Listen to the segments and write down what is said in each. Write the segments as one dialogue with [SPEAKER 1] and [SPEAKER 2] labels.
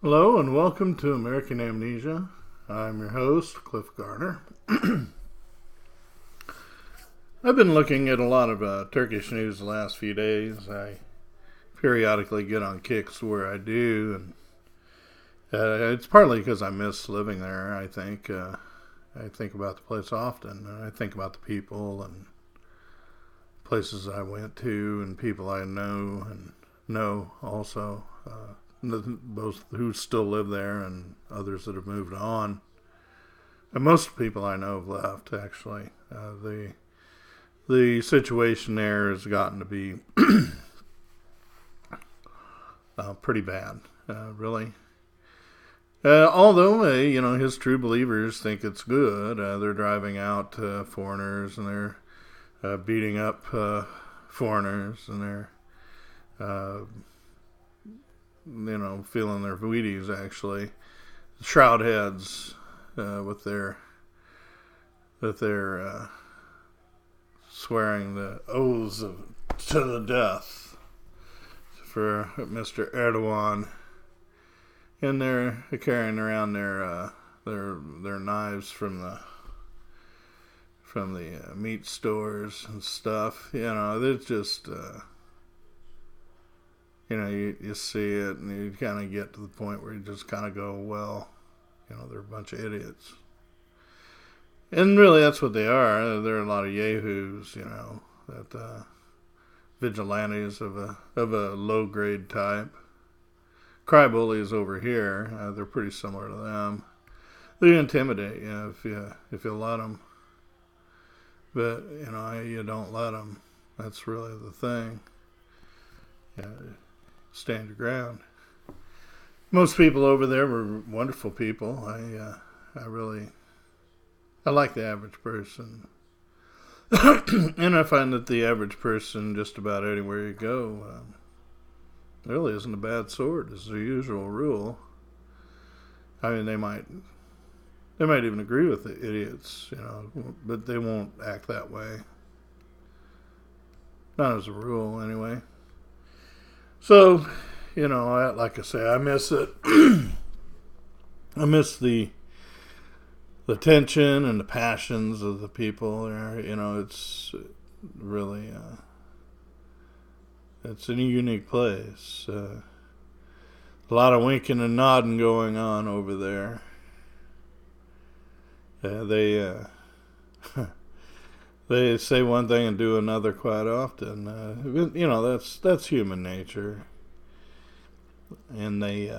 [SPEAKER 1] Hello and welcome to American Amnesia. I'm your host, Cliff Garner. I've been looking at a lot of Turkish news the last few days. I periodically get on kicks where I do, and it's partly because I miss living there, I think. I think about the place often. I think about the people and places I went to and people I know and know also. Both who still live there and others that have moved on. And most people I know have left, actually. The situation there has gotten to be pretty bad, really. Although, his true believers think it's good. They're driving out foreigners and they're beating up foreigners and they're feeling their Wheaties, actually. Shroud heads with their swearing the oaths to the death for Mr. Erdogan. And they're carrying around their knives from the meat stores and stuff. It's just... you see it and you kind of get to the point where you just kind of go, well, they're a bunch of idiots. And really that's what they are. They're a lot of yahoos, that vigilantes of a low-grade type. Cry bullies over here, they're pretty similar to them. They intimidate you if you let them. But, you don't let them. That's really the thing. Stand your ground. Most people over there were wonderful people. I like the average person. And I find that the average person, just about anywhere you go, really isn't a bad sort, as the usual rule. I mean, they might even agree with the idiots, but they won't act that way. Not as a rule, anyway. So, like I say, I miss it. I miss the tension and the passions of the people there. It's really, it's a unique place. A lot of winking and nodding going on over there. They say one thing and do another quite often. That's human nature, and they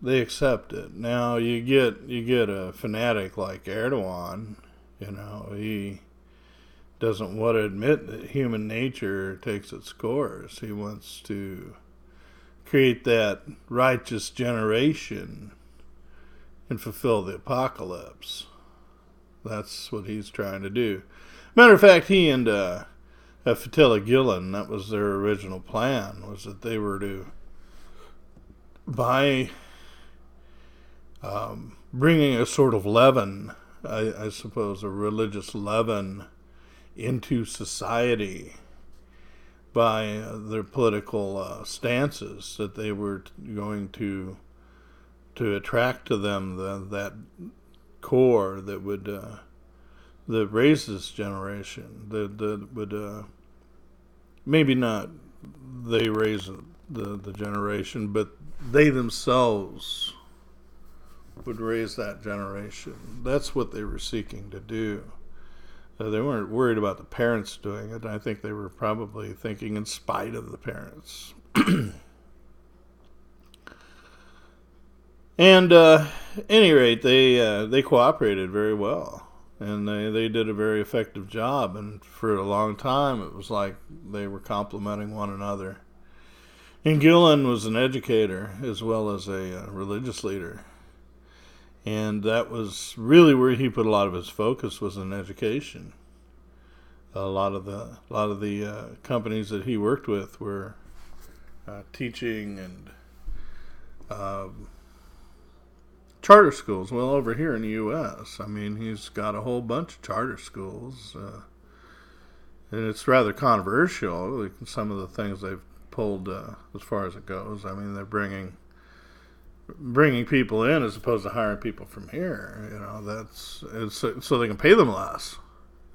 [SPEAKER 1] accept it. Now you get a fanatic like Erdogan. He doesn't want to admit that human nature takes its course. He wants to create that righteous generation and fulfill the apocalypse. That's what he's trying to do. Matter of fact, he and Fethullah Gulen, that was their original plan, was that they were to, by bringing a sort of leaven, I suppose, a religious leaven into society by their political stances, that they were going to attract to them that core that would that raise this generation, that would maybe not they raise the generation, but they themselves would raise that generation. That's what they were seeking to do. They weren't worried about the parents doing it. I think they were probably thinking in spite of the parents. And any rate, they cooperated very well. And they did a very effective job. And for a long time, it was like they were complementing one another. And Gulen was an educator as well as a religious leader. And that was really where he put a lot of his focus, was in education. A lot of the companies that he worked with were teaching and charter schools. Well, over here in the U.S., I mean, he's got a whole bunch of charter schools, and it's rather controversial, like some of the things they've pulled as far as it goes. I mean, they're bringing bringing people in as opposed to hiring people from here. It's so they can pay them less,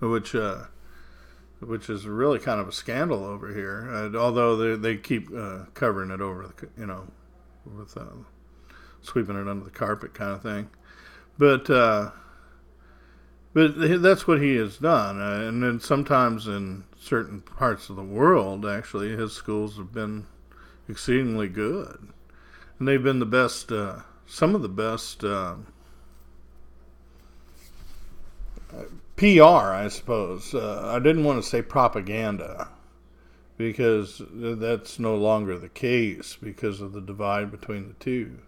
[SPEAKER 1] which is really kind of a scandal over here. Although they keep covering it over, with sweeping it under the carpet kind of thing. But that's what he has done. And then sometimes in certain parts of the world, actually, his schools have been exceedingly good. And they've been the best, some of the best PR, I suppose. I didn't want to say propaganda, because that's no longer the case because of the divide between the two.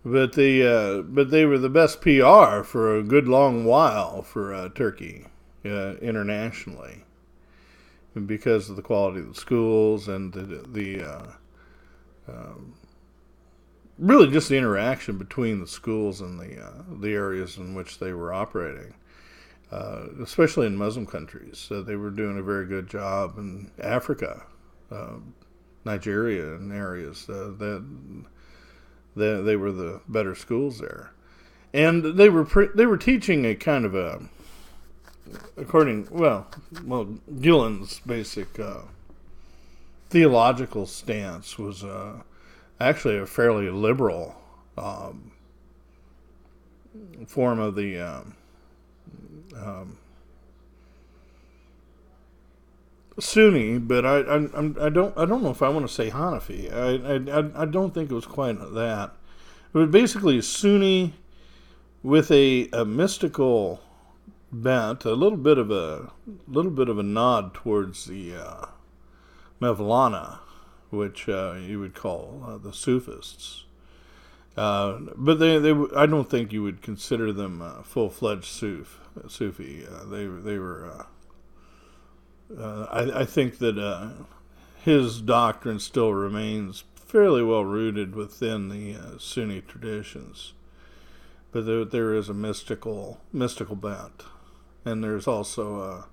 [SPEAKER 1] But they were the best PR for a good long while for Turkey internationally, because of the quality of the schools and really just the interaction between the schools and the areas in which they were operating, especially in Muslim countries. They were doing a very good job in Africa, Nigeria, and areas that they were the better schools there, and they were teaching a kind of a, Gulen's basic theological stance was actually a fairly liberal form of the Sunni, but I don't know if I want to say Hanafi. I don't think it was quite that. It was basically Sunni with a mystical bent, a little bit of a nod towards the Mevlana, which you would call the Sufists. But they I don't think you would consider them full-fledged Sufi. They were. I think that his doctrine still remains fairly well rooted within the Sunni traditions, but there is a mystical bent, and there's also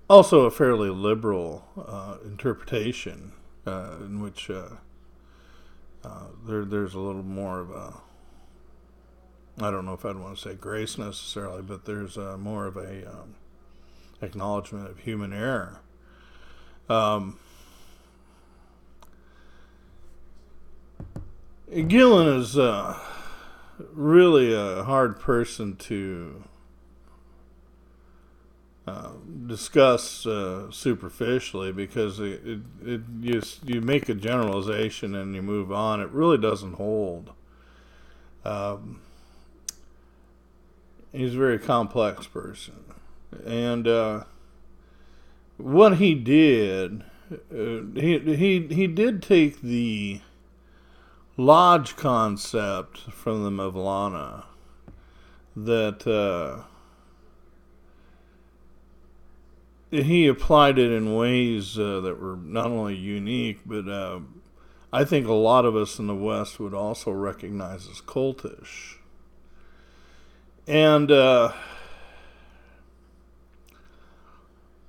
[SPEAKER 1] a fairly liberal interpretation in which there's a little more of a, I don't know if I'd want to say grace necessarily, but there's more of a acknowledgement of human error. Gulen is really a hard person to discuss superficially, because you make a generalization and you move on. It really doesn't hold. He's a very complex person. And what he did, he did take the lodge concept from the Mevlana, that he applied it in ways that were not only unique, but I think a lot of us in the West would also recognize as cultish. And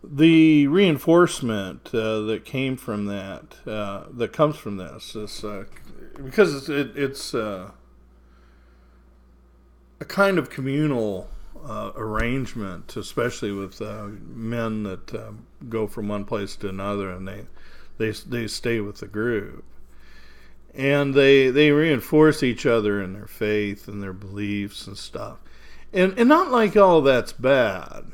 [SPEAKER 1] the reinforcement that came from that comes from this because it's a kind of communal arrangement, especially with men that go from one place to another, and they stay with the group, and they reinforce each other in their faith and their beliefs and stuff, and not like all that's bad.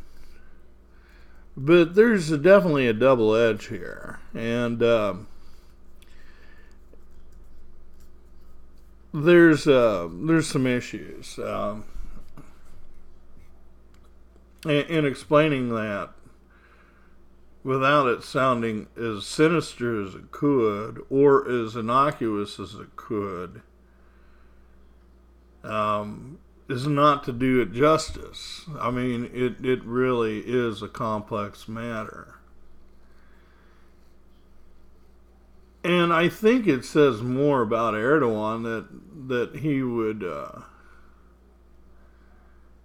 [SPEAKER 1] But there's definitely a double edge here, and there's some issues in explaining that without it sounding as sinister as it could, or as innocuous as it could, is not to do it justice. I mean, it really is a complex matter. And I think it says more about Erdogan that he would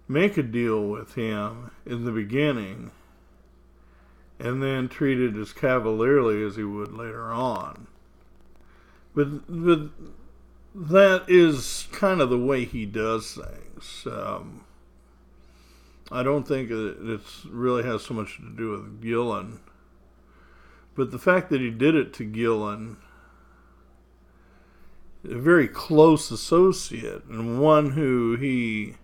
[SPEAKER 1] make a deal with him in the beginning and then treat it as cavalierly as he would later on. But that is kind of the way he does things. I don't think it really has so much to do with Gulen, but the fact that he did it to Gulen, a very close associate, and one who he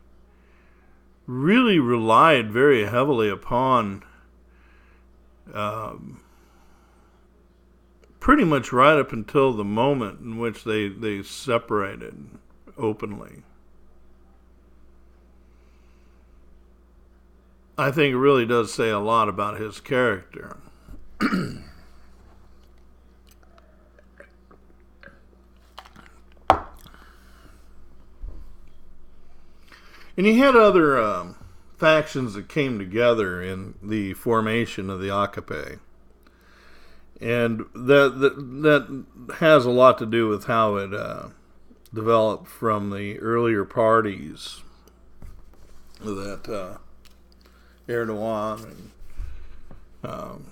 [SPEAKER 1] really relied very heavily upon, pretty much right up until the moment in which they separated openly. I think it really does say a lot about his character. And he had other factions that came together in the formation of the AKP. And that has a lot to do with how it developed from the earlier parties that Erdogan and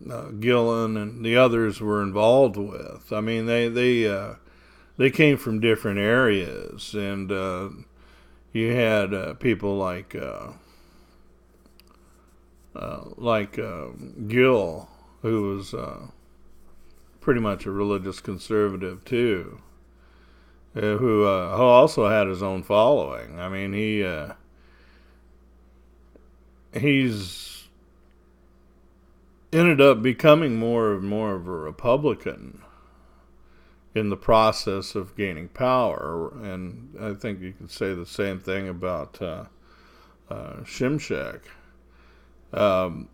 [SPEAKER 1] Gulen and the others were involved with. I mean, they came from different areas, and you had people like Gil, who was pretty much a religious conservative too, who also had his own following. I mean, he's ended up becoming more and more of a Republican in the process of gaining power, and I think you could say the same thing about Shimshek, who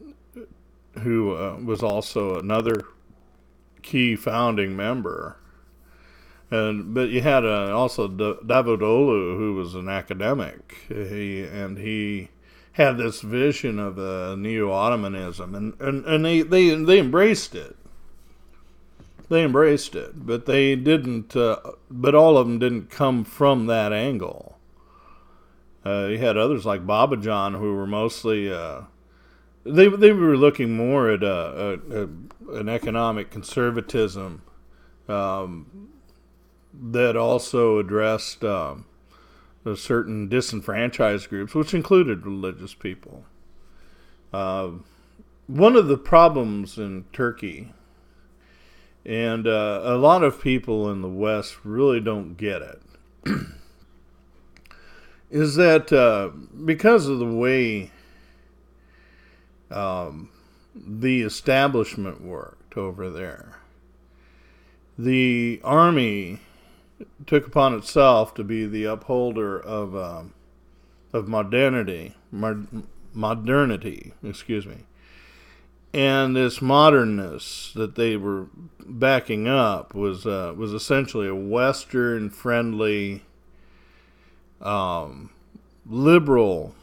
[SPEAKER 1] was also another key founding member. But you had also Davutoglu, who was an academic. He had this vision of neo-Ottomanism, and they embraced it. They embraced it, but they didn't. But all of them didn't come from that angle. You had others like Babajan, who were mostly they were looking more at an economic conservatism that also addressed certain disenfranchised groups, which included religious people. One of the problems in Turkey, and a lot of people in the West really don't get it, is that because of the way the establishment worked over there, the army took upon itself to be the upholder of modernity, excuse me. And this modernness that they were backing up was essentially a Western-friendly, liberal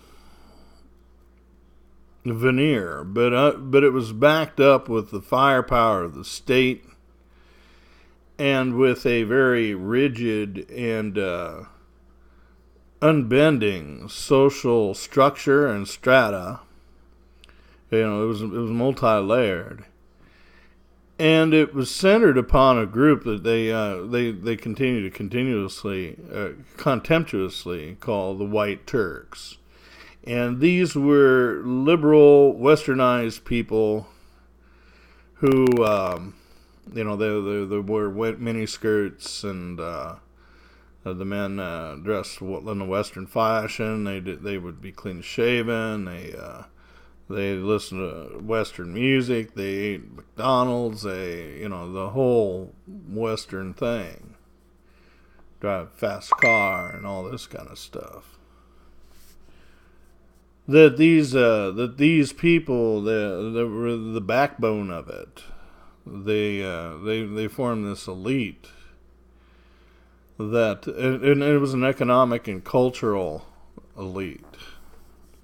[SPEAKER 1] veneer, but it was backed up with the firepower of the state and with a very rigid and unbending social structure and strata. You know, it was multi-layered, and it was centered upon a group that they continue to continuously contemptuously call the White Turks, and these were liberal, westernized people who they wore mini skirts, and the men dressed in the Western fashion. They would be clean shaven. They listened to Western music. They ate McDonald's. The whole Western thing. Drive a fast car and all this kind of stuff. That these people, that were the backbone of it. They formed this elite. And it was an economic and cultural elite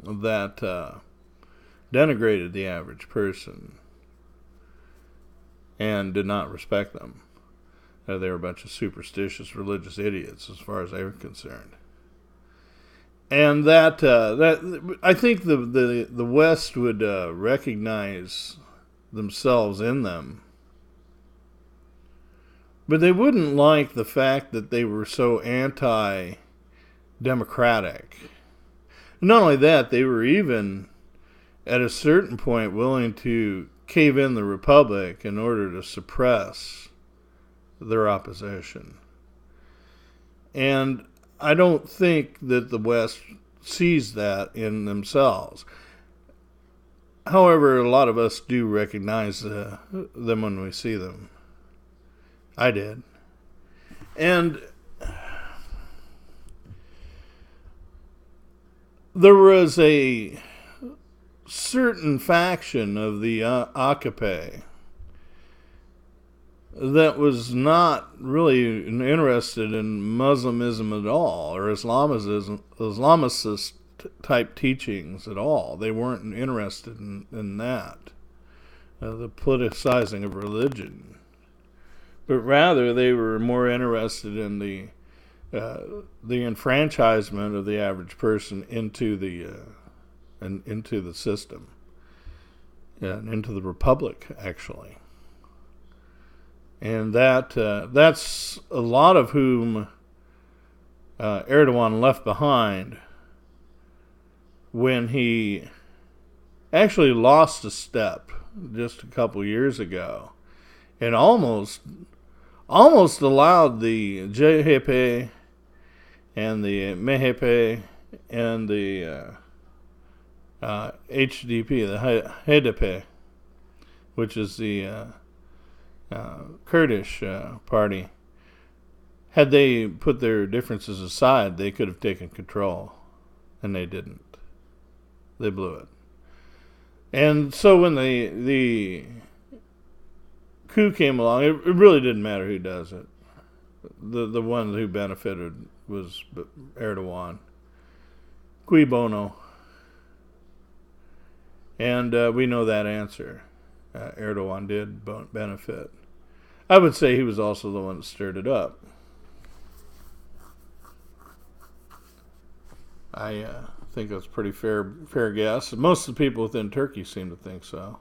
[SPEAKER 1] that denigrated the average person and did not respect them. They were a bunch of superstitious religious idiots as far as they were concerned. And that I think the West would recognize themselves in them But they wouldn't like the fact that they were so anti-democratic. Not only that, they were even, at a certain point, willing to cave in the republic in order to suppress their opposition. And I don't think that the West sees that in themselves. However, a lot of us do recognize them when we see them. I did. And there was a certain faction of the AKP that was not really interested in Muslimism at all, or Islamicist type teachings at all. They weren't interested in that, the politicizing of religion. But rather, they were more interested in the enfranchisement of the average person into the system, and into the republic, actually. And that's a lot of whom Erdogan left behind when he actually lost a step just a couple years ago, and almost allowed the JHP and the MHP and the HDP, the HDP, which is the Kurdish party. Had they put their differences aside, they could have taken control, and they didn't. They blew it. And so when the coup came along, it really didn't matter who does it. The one who benefited was Erdogan. Cui bono? And we know that answer. Erdogan did benefit. I would say he was also the one that stirred it up. I think that's a pretty fair guess. Most of the people within Turkey seem to think so.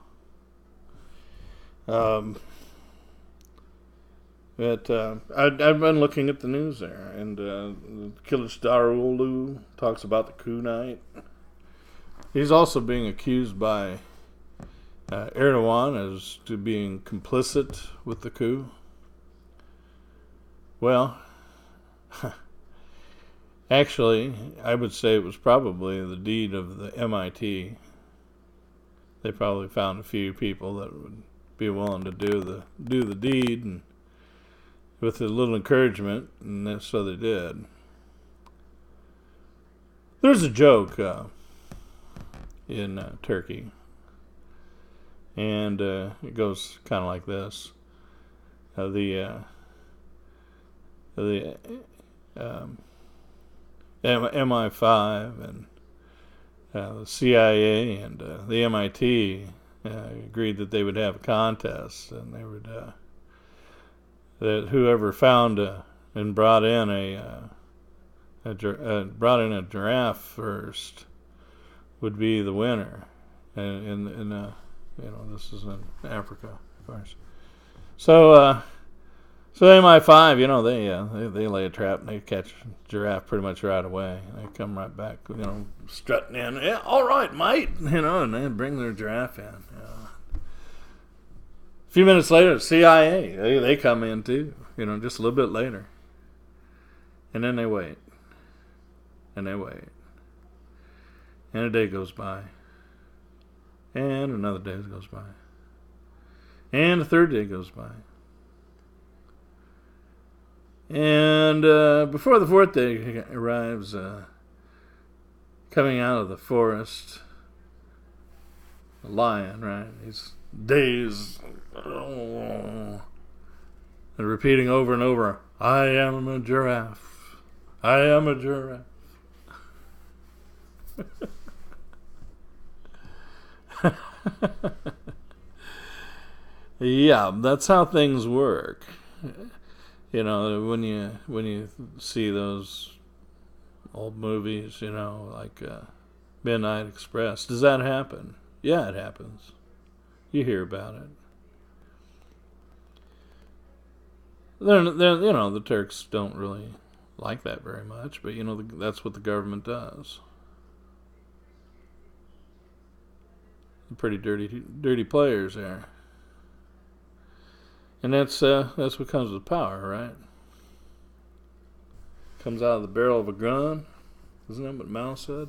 [SPEAKER 1] But I've been looking at the news there, and Kılıçdaroğlu talks about the coup night. He's also being accused by Erdogan as to being complicit with the coup. Well, actually, I would say it was probably the deed of the MIT. They probably found a few people that would be willing to do the deed, and with a little encouragement, and so they did. There's a joke in Turkey, and it goes kind of like this: the MI5 and the CIA and the MIT agreed that they would have a contest, and they would that whoever found and brought in a giraffe first would be the winner. And this is in Africa, of course. So MI5, they lay a trap and they catch a giraffe pretty much right away. They come right back, strutting in. Yeah, all right, mate. And they bring their giraffe in. A few minutes later, the CIA, they come in too, just a little bit later. And then they wait. And they wait. And a day goes by. And another day goes by. And a third day goes by. And before the fourth day arrives, coming out of the forest, a lion, right? He's dazed. And repeating over and over, I am a giraffe. I am a giraffe. Yeah, that's how things work. When you see those old movies, like Midnight Express, does that happen? Yeah, it happens. You hear about it. The Turks don't really like that very much, but that's what the government does. Pretty dirty players there, and that's what comes with power, right? Comes out of the barrel of a gun, isn't that what Mao said?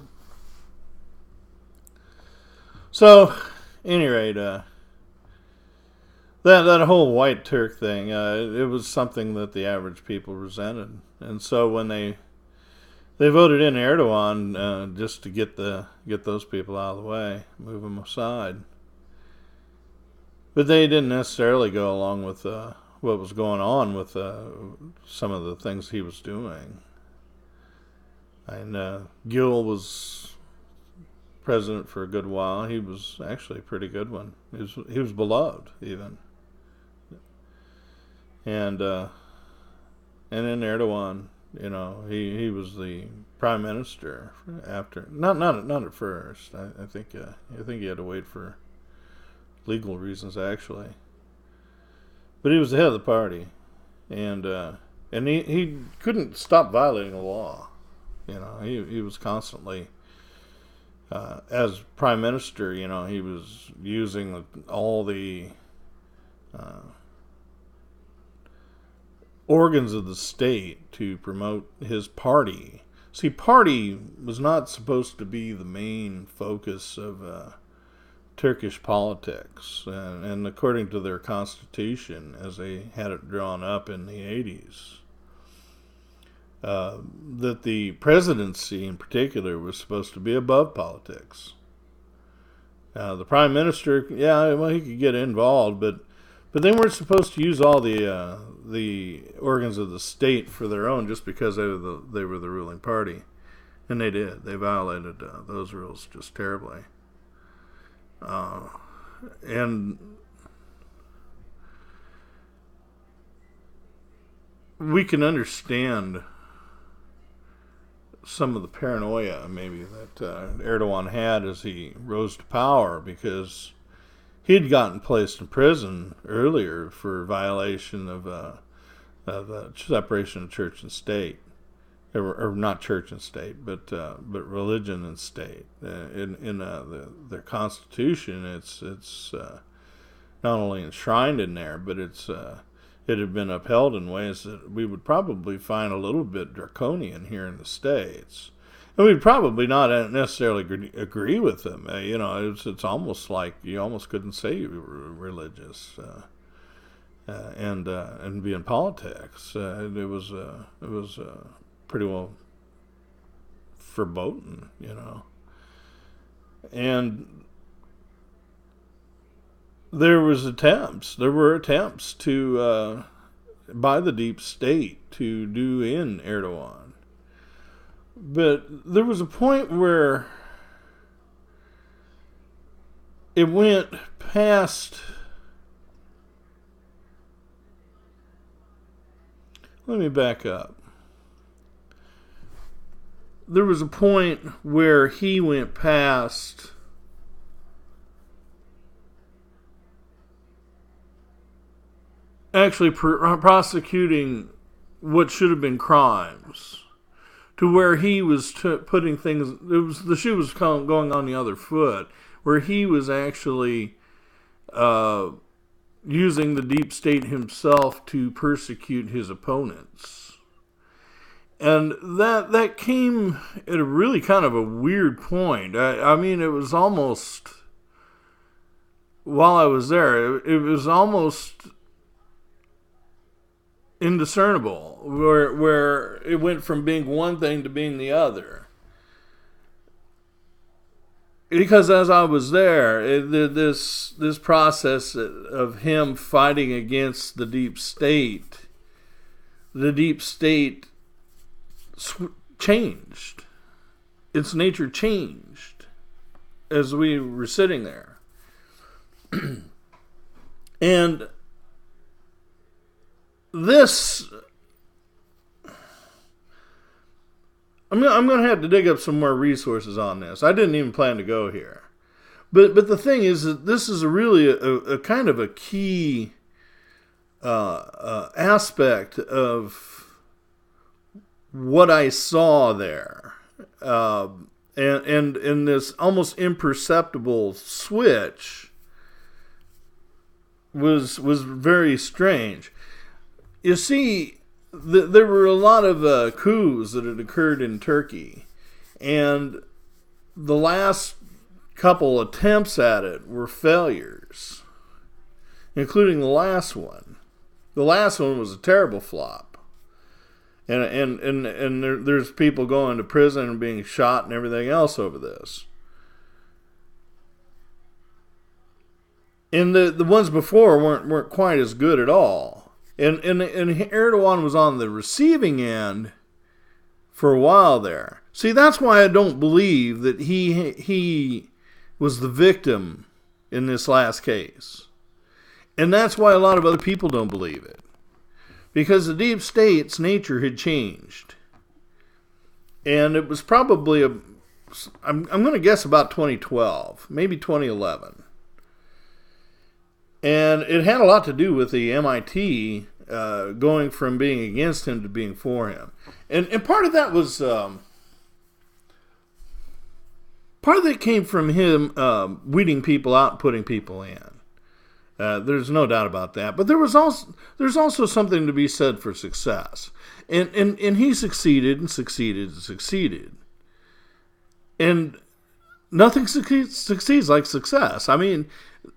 [SPEAKER 1] So, at any rate, that whole white Turk thing, it was something that the average people resented, and so when they voted in Erdogan just to get those people out of the way, move them aside. But they didn't necessarily go along with what was going on with some of the things he was doing. And Gül was president for a good while. He was actually a pretty good one. He was beloved even. And then Erdogan, he was the prime minister after. Not at first. I think he had to wait for legal reasons actually. But he was the head of the party, and he couldn't stop violating the law. He was constantly, as prime minister, he was using all the organs of the state to promote his party. See, party was not supposed to be the main focus of Turkish politics, and according to their constitution, as they had it drawn up in the 80s, that the presidency in particular was supposed to be above politics. The prime minister, he could get involved, but they weren't supposed to use all the organs of the state for their own just because they were the ruling party. And they did. They violated those rules just terribly. And we can understand some of the paranoia maybe that Erdogan had as he rose to power, because he'd gotten placed in prison earlier for violation of separation of church and state, or not church and state, but religion and state. In their constitution, it's not only enshrined in there, but it had been upheld in ways that we would probably find a little bit draconian here in the States. And we'd probably not necessarily agree with them. It's almost like you almost couldn't say you were religious and be in politics. It was pretty well verboten, And there were attempts to by the deep state to do in Erdogan. But there was a point where it went past. Let me back up. There was a point where he went past actually prosecuting what should have been crimes, to where he was putting things. The shoe was going on the other foot, where he was actually using the deep state himself to persecute his opponents, and that came at a really kind of a weird point. I mean, it was almost, while I was there, it was almost indiscernible, where it went from being one thing to being the other. Because as I was there, this process of him fighting against the deep state changed. Its nature changed as we were sitting there. And this, I'm going to have to dig up some more resources on this. I didn't even plan to go here. But the thing is that this is really a kind of a key aspect of what I saw there. And this almost imperceptible switch was very strange. You see, there were a lot of coups that had occurred in Turkey, and the last couple attempts at it were failures, including the last one. The last one was a terrible flop. And there's people going to prison and being shot and everything else over this. And the ones before weren't quite as good at all. And Erdogan was on the receiving end for a while there. See, that's why I don't believe that he was the victim in this last case. And that's why a lot of other people don't believe it. Because the deep state's nature had changed. And it was probably, I'm going to guess about 2012, maybe 2011. And it had a lot to do with the MIT going from being against him to being for him. And part of that was, part of it came from him weeding people out and putting people in. There's no doubt about that. But there's also something to be said for success. And he succeeded and succeeded and succeeded. And nothing succeeds like success. I mean,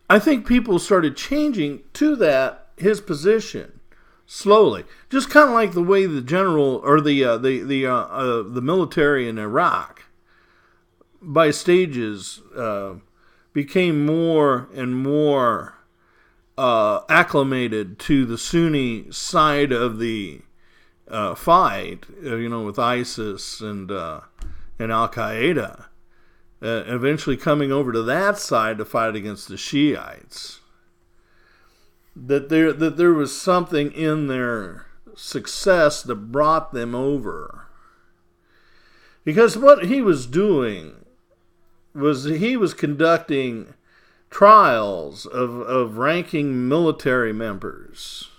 [SPEAKER 1] I think people started changing to his position slowly. Just kind of like the way the general or the military in Iraq by stages became more and more acclimated to the Sunni side of the fight, with ISIS and Al Qaeda, eventually coming over to that side to fight against the Shiites. That there was something in their success that brought them over, because what he was doing was he was conducting trials of ranking military members,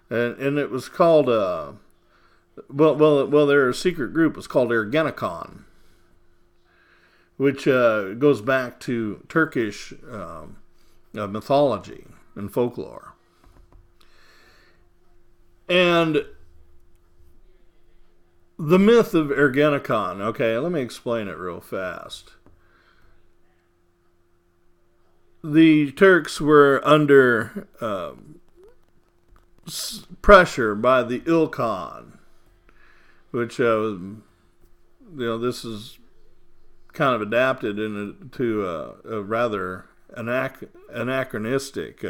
[SPEAKER 1] and it was called their secret group was called Ergenekon, which goes back to Turkish mythology and folklore. And the myth of Ergenekon, okay, let me explain it real fast. The Turks were under pressure by the Ilkhan, which this is kind of adapted into a rather anachronistic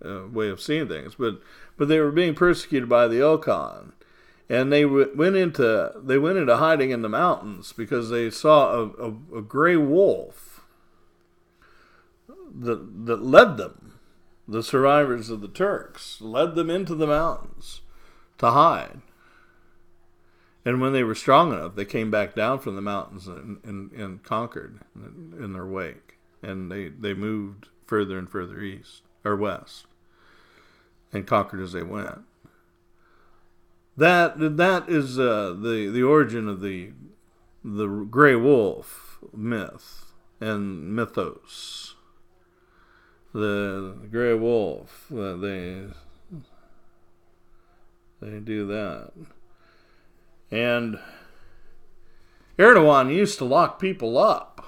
[SPEAKER 1] way of seeing things, but they were being persecuted by the Ilkhan, and they went into hiding in the mountains because they saw a gray wolf that led them, the survivors of the Turks, led them into the mountains to hide. And when they were strong enough, they came back down from the mountains and conquered in their wake. And they moved further and further east or west and conquered as they went. That is the origin of the gray wolf myth and mythos. The gray wolf, they do that. And Erdogan used to lock people up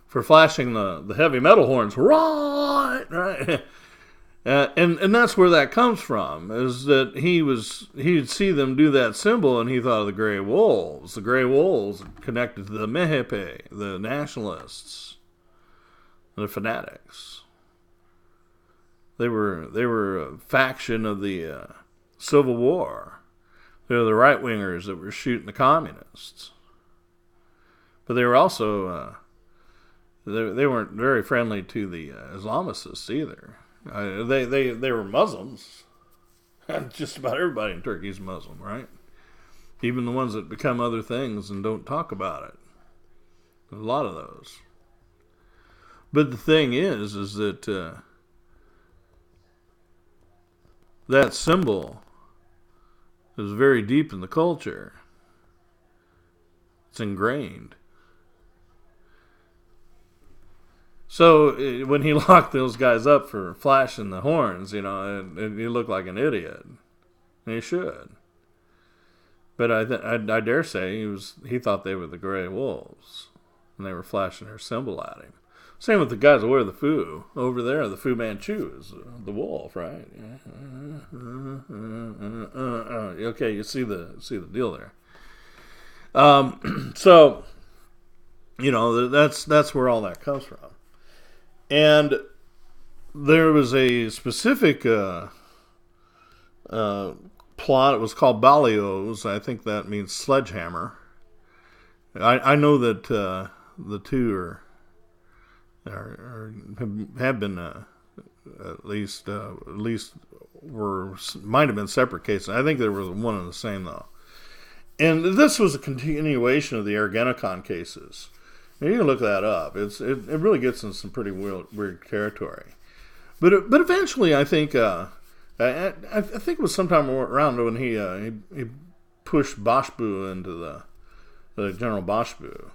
[SPEAKER 1] for flashing the heavy metal horns, right? And that's where that comes from, is that he'd see them do that symbol and he thought of the gray wolves. The gray wolves connected to the MHP, the nationalists, the fanatics. They were a faction of the Civil War. They were the right-wingers that were shooting the communists. But they were also, they weren't very friendly to the Islamicists either. They were Muslims. Just about everybody in Turkey is Muslim, right? Even the ones that become other things and don't talk about it. A lot of those. But the thing is that that symbol is very deep in the culture. It's ingrained. So when he locked those guys up for flashing the horns, you know, he looked like an idiot. And he should. But I dare say he thought they were the Grey Wolves, and they were flashing their symbol at him. Same with the guys that wear the Fu. Over there, the Fu Manchu is the wolf, right? Okay, you see the deal there. So, you know, that's where all that comes from. And there was a specific plot. It was called Balios. I think that means sledgehammer. I know that the two have been at least might have been separate cases. I think they were one and the same though. And this was a continuation of the Ergenekon cases. And you can look that up. It really gets in some pretty weird territory. But eventually, I think I think it was sometime around when he pushed Bashbu into the General Bashbu.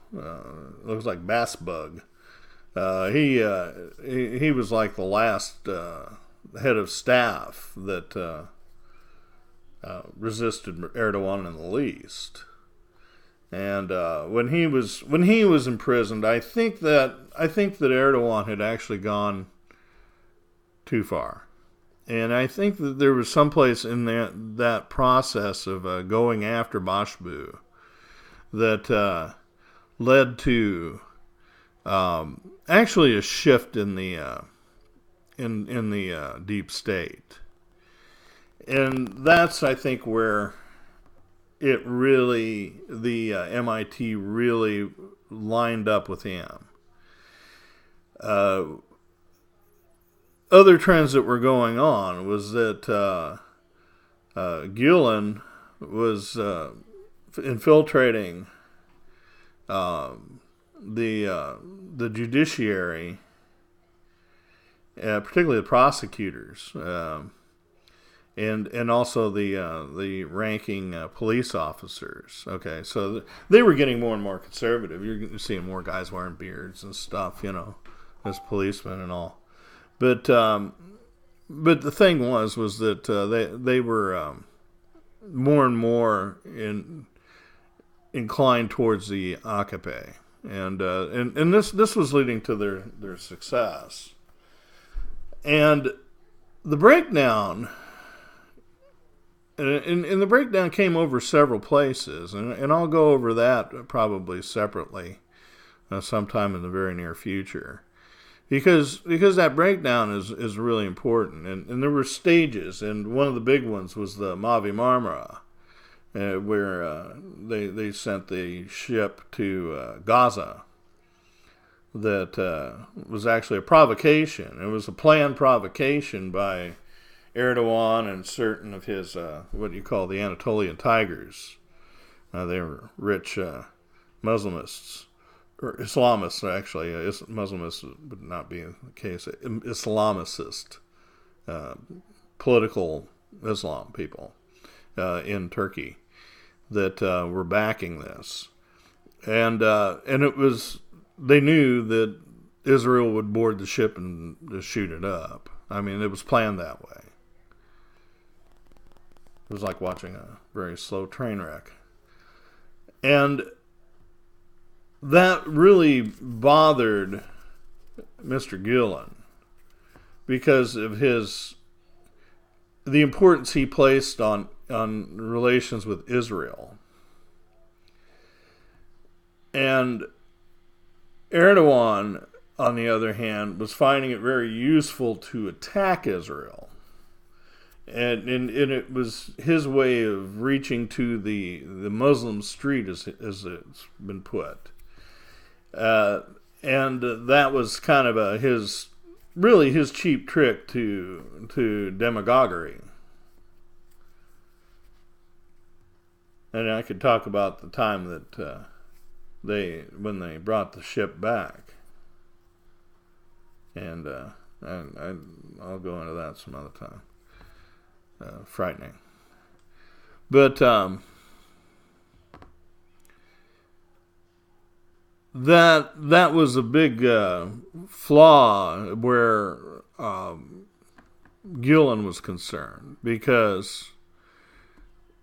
[SPEAKER 1] Looks like Bass Bug. He was like the last head of staff that resisted Erdogan in the least. And when he was imprisoned, I think that Erdogan had actually gone too far. And I think that there was some place in that process of going after Bashbu that led to actually a shift in the deep state, and that's, I think, where it really the MIT really lined up with him. Other trends that were going on was that Gulen was infiltrating the judiciary, particularly the prosecutors, and also the ranking police officers. Okay, so they were getting more and more conservative. You're seeing more guys wearing beards and stuff, you know, as policemen and all. But the thing was that they were more and more inclined towards the AKP, and this was leading to their success. And the breakdown, and the breakdown came over several places, and I'll go over that probably separately sometime in the very near future. Because that breakdown is really important, and there were stages, and one of the big ones was the Mavi Marmara, where they sent the ship to Gaza. That was actually a provocation. It was a planned provocation by Erdogan and certain of his what you call the Anatolian Tigers. They were rich Muslimists. Or Islamists, actually. Muslimists would not be the case. Islamicist, political Islam people in Turkey that were backing this, and it was, they knew that Israel would board the ship and just shoot it up. I mean, it was planned that way. It was like watching a very slow train wreck, and that really bothered Mr. Gulen because of the importance he placed on relations with Israel. And Erdogan, on the other hand, was finding it very useful to attack Israel. And it was his way of reaching to the Muslim street, as it's been put. And that was kind of his cheap trick to demagoguery. And I could talk about the time that when they brought the ship back, and I'll go into that some other time. frightening. But that was a big flaw where Gulen was concerned, because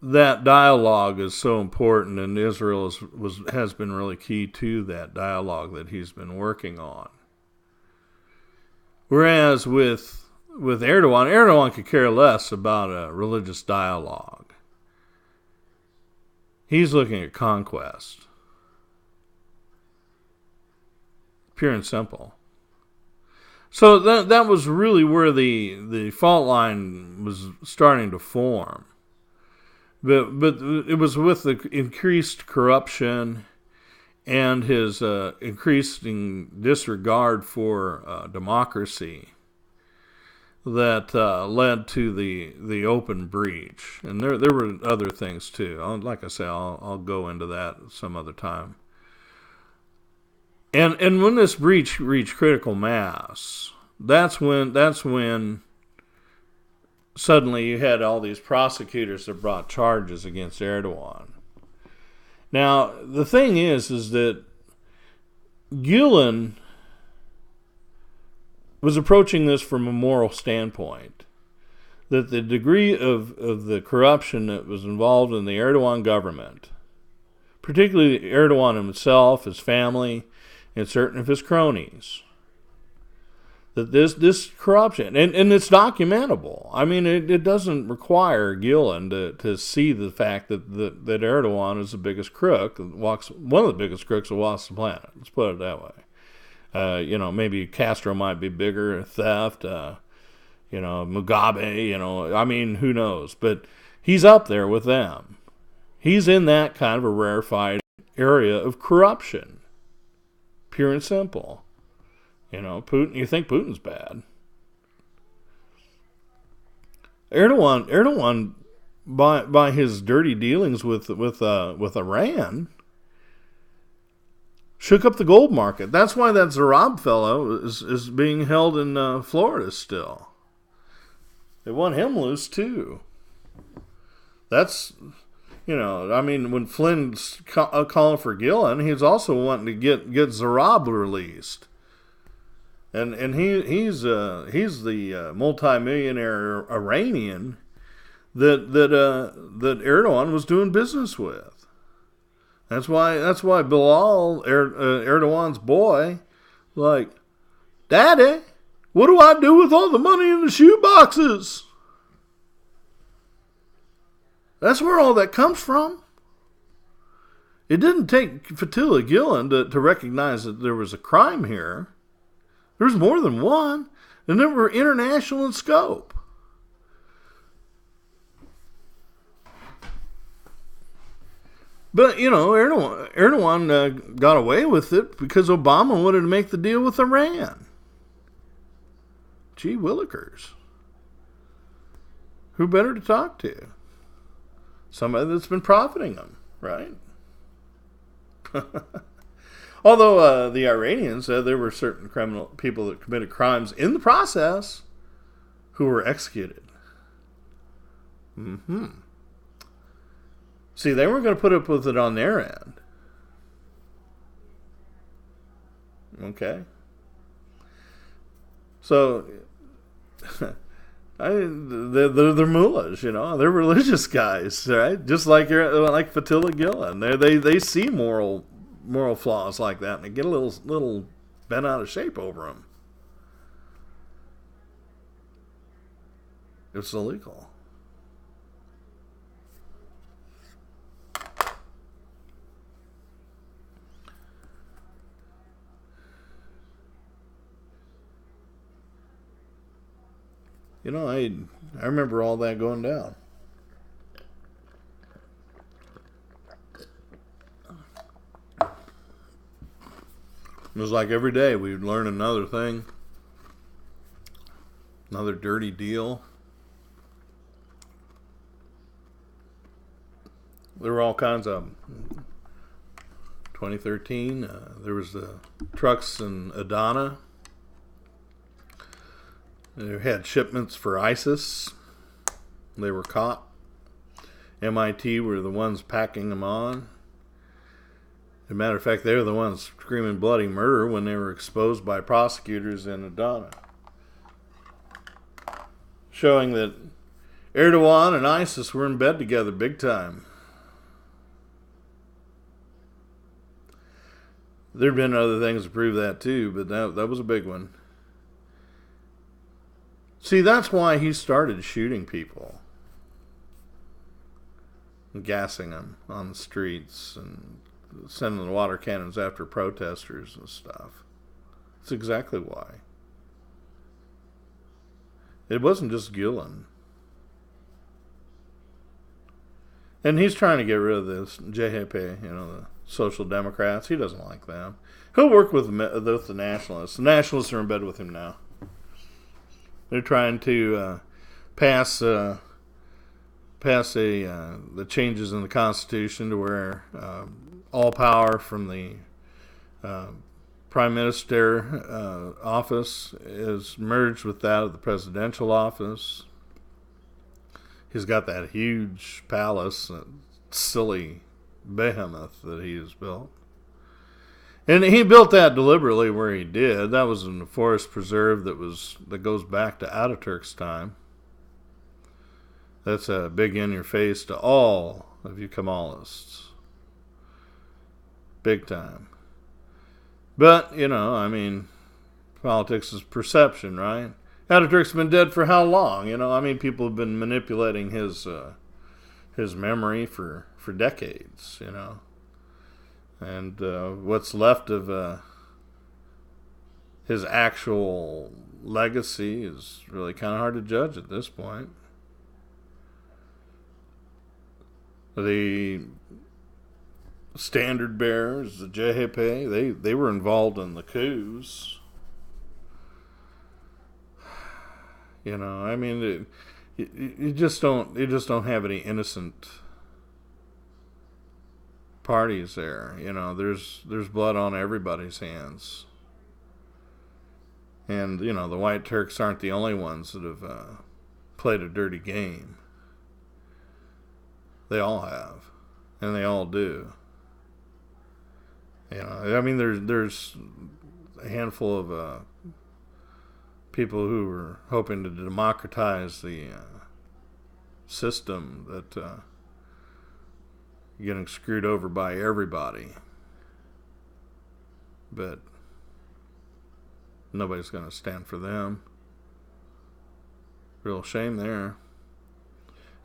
[SPEAKER 1] that dialogue is so important, and Israel has been really key to that dialogue that he's been working on. Whereas with Erdogan could care less about a religious dialogue. He's looking at conquest. Pure and simple. So that was really where the fault line was starting to form. But it was with the increased corruption and his increasing disregard for democracy that led to the open breach. And there were other things too. Like I say, I'll go into that some other time. And when this breach reached critical mass, that's when suddenly you had all these prosecutors that brought charges against Erdogan. Now, the thing is that Gulen was approaching this from a moral standpoint, that the degree of the corruption that was involved in the Erdogan government, particularly Erdogan himself, his family, and certain of his cronies, that this corruption, and it's documentable. I mean, it doesn't require Gulen to see the fact that Erdogan is the biggest crook, one of the biggest crooks that walks the planet. Let's put it that way. Maybe Castro might be bigger, theft, Mugabe, I mean, who knows? But he's up there with them. He's in that kind of a rarefied area of corruption. Pure and simple. Putin. You think Putin's bad? Erdogan, by his dirty dealings with Iran, shook up the gold market. That's why that Zarab fellow is being held in Florida still. They want him loose too. That's, when Flynn's calling for Gulen, he's also wanting to get Zarab released. And he's the multimillionaire Iranian that Erdogan was doing business with. That's why Bilal, Erdogan's boy, like, Daddy, what do I do with all the money in the shoe boxes? That's where all that comes from. It didn't take Fethullah Gulen to recognize that there was a crime here. There's more than one, and they were international in scope. But, Erdogan got away with it because Obama wanted to make the deal with Iran. Gee willikers. Who better to talk to? Somebody that's been profiting them, right? Although the Iranians said there were certain criminal people that committed crimes in the process who were executed. See, they weren't going to put up with it on their end. Okay. So, they're mullahs, they're religious guys, right? Just like Fethullah Gulen. They see moral flaws like that, and they get a little bent out of shape over them. It's illegal. I remember all that going down. It was like every day we would learn another thing, another dirty deal. There were all kinds of 2013, there was the trucks in Adana. They had shipments for ISIS. They were caught. MIT were the ones packing them on. As a matter of fact, they were the ones screaming bloody murder when they were exposed by prosecutors in Adana. Showing that Erdogan and ISIS were in bed together big time. There have been other things to prove that too, but that was a big one. See, that's why he started shooting people. And gassing them on the streets and sending the water cannons after protesters and stuff. That's exactly why. It wasn't just Gulen. And he's trying to get rid of this JHP, the Social Democrats. He doesn't like them. He'll work with the nationalists. The nationalists are in bed with him now. They're trying to pass the changes in the Constitution to where all power from the Prime Minister office is merged with that of the presidential office. He's got that huge palace, silly behemoth that he has built. And he built that deliberately where he did. That was in a forest preserve that goes back to Ataturk's time. That's a big in your face to all of you Kemalists. Big time. But, politics is perception, right? Ataturk's been dead for how long? People have been manipulating his memory for decades, And what's left of his actual legacy is really kind of hard to judge at this point. The standard bearers, the JHP, they were involved in the coups. You just don't have any innocent parties there. There's blood on everybody's hands. And, the White Turks aren't the only ones that have played a dirty game. They all have. And they all do. There's a handful of people who were hoping to democratize the system that getting screwed over by everybody. But nobody's going to stand for them. Real shame there.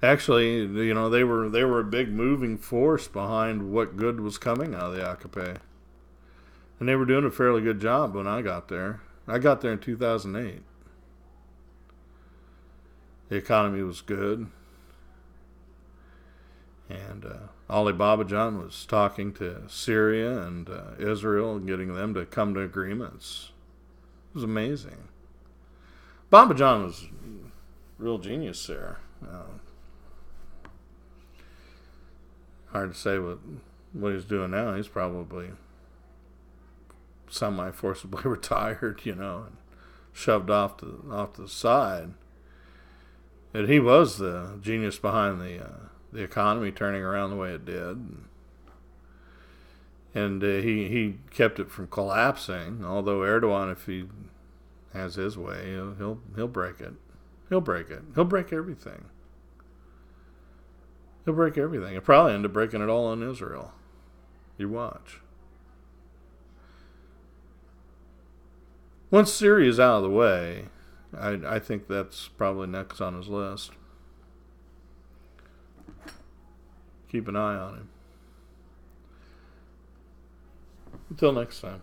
[SPEAKER 1] Actually, they were a big moving force behind what good was coming out of the AKP. And they were doing a fairly good job when I got there. I got there in 2008. The economy was good. And Ali Babajan was talking to Syria and Israel and getting them to come to agreements. It was amazing. Babajan was a real genius there. Hard to say what he's doing now. He's probably semi-forcibly retired, and shoved off to the side. But he was the genius behind the economy turning around the way it did, and he kept it from collapsing. Although Erdogan, if he has his way, he'll break it. He'll break it. He'll break everything. He'll break everything. He'll probably end up breaking it all in Israel. You watch. Once Syria's out of the way, I think that's probably next on his list. Keep an eye on him. Until next time.